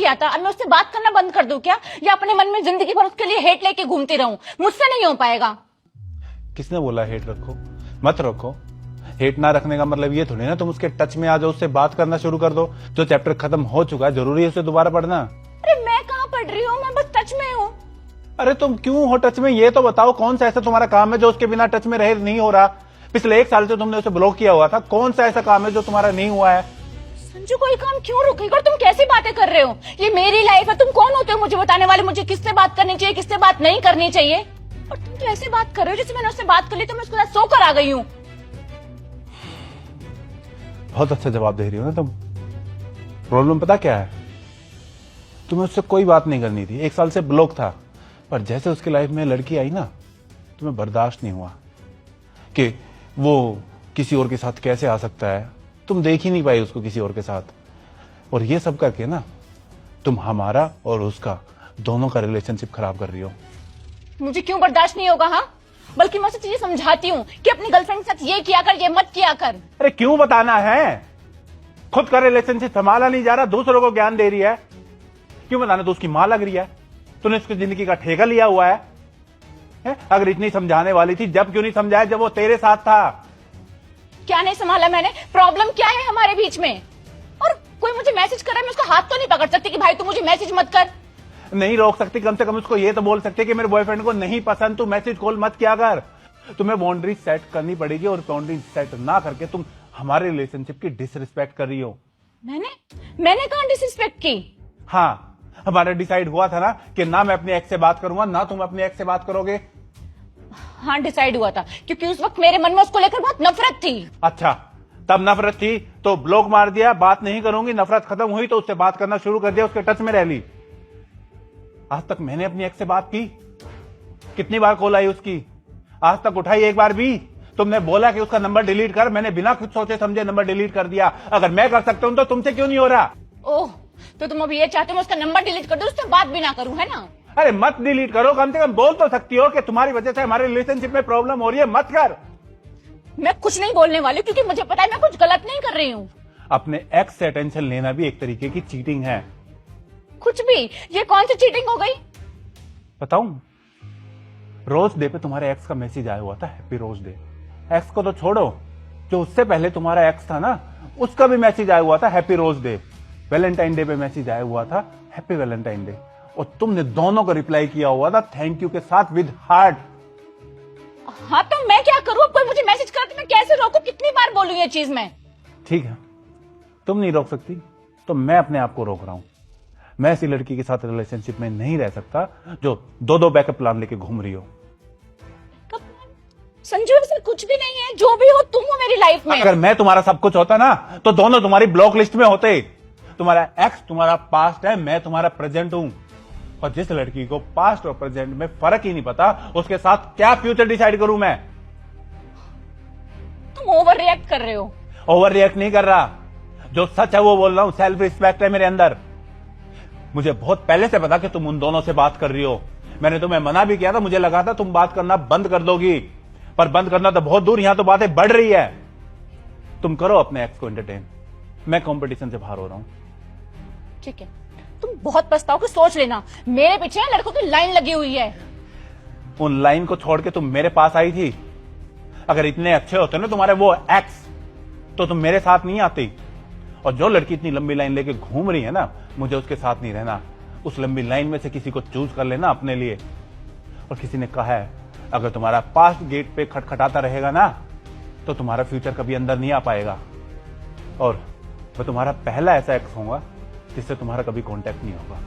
किया था, अब मैं उससे बात करना बंद कर दूं क्या, या अपने मन में जिंदगी भर उसके लिए हेट लेके घूमती रहूं? मुझसे नहीं हो पाएगा। किसने बोला हेट रखो? मत रखो। हेट ना रखने का मतलब ये थोड़ी ना तुम उसके टच में आ जाओ, उससे बात करना शुरू कर दो। जो चैप्टर खत्म हो चुका है जरूरी है उसे दोबारा पढ़ना? अरे मैं कहाँ पढ़ रही हूँ, मैं बस टच में हूँ। अरे तुम क्यों हो टच में, ये तो बताओ। कौन सा ऐसा तुम्हारा काम है जो उसके बिना टच में रहे नहीं हो रहा? पिछले 1 साल से तुमने उसे ब्लॉक किया हुआ था, कौन सा ऐसा काम है जो तुम्हारा नहीं हुआ है? संजू कोई काम क्यों रुकेगा? और तुम कैसी बातें कर रहे हो? ये मेरी लाइफ है, तुम कौन होते हो मुझे बताने वाले मुझे किससे बात करनी चाहिए किससे बात नहीं करनी चाहिए? और तुम तो ऐसे बात कर रहे हो जैसे मैंने उससे बात कर ली तो मैं उसके साथ सोकर आ गई हूँ। बहुत अच्छा जवाब दे रही हो ना तुम। प्रॉब्लम पता क्या है? तुम्हें उससे कोई बात नहीं करनी थी, 1 साल से ब्लॉक था, पर जैसे उसकी लाइफ में लड़की आई ना, तुम्हें बर्दाश्त नहीं हुआ कि वो किसी और के साथ कैसे आ सकता है। तुम देख ही नहीं पाई उसको किसी और के साथ, और ये सब करके ना तुम हमारा और उसका दोनों का रिलेशनशिप खराब कर रही हो। मुझे क्यों बर्दाश्त नहीं होगा? हाँ, बल्कि मैं उसे चीजें समझाती हूँ कि अपनी गर्लफ्रेंड के साथ ये किया कर ये मत किया कर। अरे क्यों बताना है? खुद का रिलेशनशिप संभाला नहीं जा रहा, दूसरों को ज्ञान दे रही है। क्यों बताना? तो उसकी मां लग रही है, तूने उसकी जिंदगी का ठेका लिया हुआ है? अगर इतनी समझाने वाली थी जब क्यों नहीं समझाया जब वो तेरे साथ था? क्या नहीं संभाला मैंने? प्रॉब्लम क्या है हमारे बीच में? और कोई मुझे मैसेज कर रहा है, मैं उसका हाथ तो नहीं पकड़ सकती कि भाई तू मुझे मैसेज मत कर। नहीं रोक सकती, कम से कम उसको ये तो बोल सकते कि मेरे बॉयफ्रेंड को नहीं पसंद, तू मैसेज कॉल मत किया कर। तुम्हें बाउंड्री सेट करनी पड़ेगी, और बाउंड्री सेट ना करके तुम हमारे रिलेशनशिप की डिसरिस्पेक्ट कर रही हो। मैंने कहाँ डिसरिस्पेक्ट की? हाँ, हमारा डिसाइड हुआ था ना कि ना मैं अपने एक्स से बात करूंगा ना तुम अपने एक्स से बात करोगे। हाँ डिसाइड हुआ था, क्योंकि उस वक्त मेरे मन में उसको लेकर बहुत नफरत थी। अच्छा, तब नफरत थी तो ब्लॉक मार दिया, बात नहीं करूंगी, नफरत खत्म हुई तो उससे बात करना शुरू कर दिया, उसके टच में रह ली। आज तक मैंने अपनी एक्स से बात की? कितनी बार कॉल आई उसकी? आज तक उठाई एक बार भी? तुमने बोला कि उसका नंबर डिलीट कर, मैंने बिना कुछ सोचे समझे नंबर डिलीट कर दिया। अगर मैं कर सकता हूं तो तुमसे क्यों नहीं हो रहा? ओह, तो तुम अभी ये चाहते हो मैं उसका नंबर डिलीट कर दूं, उससे बात भी ना करूं, है ना? अरे मत डिलीट करो, कम से कम बोल तो सकती हो कि तुम्हारी वजह से हमारे रिलेशनशिप में प्रॉब्लम हो रही है। मत कर। मैं कुछ नहीं बोलने वाली, क्योंकि मुझे पता है मैं कुछ गलत नहीं कर रही हूँ। अपने एक्स से अटेंशन लेना भी एक तरीके की चीटिंग है। कुछ भी? ये कौन सी चीटिंग हो गई? बताऊं? रोज डे पे तुम्हारे एक्स का मैसेज आया हुआ था, हैप्पी रोज डे। एक्स को तो छोड़ो, जो उससे पहले तुम्हारा एक्स था ना, उसका भी मैसेज आया हुआ था, happy rose day. Valentine day पे मैसेज आया हुआ था, हैप्पी वैलेंटाइन डे, और तुमने दोनों को रिप्लाई किया हुआ था थैंक यू के साथ विद हार्ट। हाँ तो मैं क्या करूं? कोई मुझे मैसेज करे तो मैं कैसे रोकूं? कितनी बार बोलूं ये चीज मैं? ठीक है, तुम नहीं रोक सकती तो मैं अपने आप को रोक रहा हूं। मैं ऐसी लड़की के साथ रिलेशनशिप में नहीं रह सकता जो 2-2 बैकअप प्लान लेके घूम रही हो। संजू ऐसा कुछ भी नहीं है, जो भी हो तुम हो मेरी लाइफ में। अगर मैं तुम्हारा सब कुछ होता ना तो दोनों तुम्हारी ब्लॉक लिस्ट में होते। तुम्हारा एक्स तुम्हारा पास्ट है, मैं तुम्हारा प्रेजेंट हूं, और जिस लड़की को पास्ट और प्रेजेंट में फर्क ही नहीं पता उसके साथ क्या फ्यूचर डिसाइड करूं मैं? तुम ओवर रिएक्ट कर रहे हो। ओवर रिएक्ट नहीं कर रहा, जो सच है वो बोल रहा हूं। सेल्फ रिस्पेक्ट है मेरे अंदर। मुझे बहुत पहले से पता कि तुम उन दोनों से बात कर रही हो। मैंने तुम्हें मना भी किया था, मुझे लगा था तुम बात करना बंद कर दोगी, पर बंद करना तो बहुत दूर, यहां तो बातें बढ़ रही है। तुम करो अपने एक्स को एंटरटेन, मैं कंपटीशन से बाहर हो रहा हूं। ठीक है, तुम बहुत पछताओगे, सोच लेना। मेरे पीछे लड़कों की लाइन लगी हुई है। उन लाइन को छोड़ के तुम मेरे पास आई थी। अगर इतने अच्छे होते ना तुम्हारे वो एक्स तो तुम मेरे साथ नहीं आती। और जो लड़की इतनी लंबी लाइन लेके घूम रही है ना, मुझे उसके साथ नहीं रहना। उस लंबी लाइन में से किसी को चूज कर लेना अपने लिए। और किसी ने कहा है अगर तुम्हारा पास्ट गेट पे खटखटाता रहेगा ना तो तुम्हारा फ्यूचर कभी अंदर नहीं आ पाएगा। और मैं तुम्हारा पहला ऐसा एक्स होऊंगा जिससे तुम्हारा कभी कांटेक्ट नहीं होगा।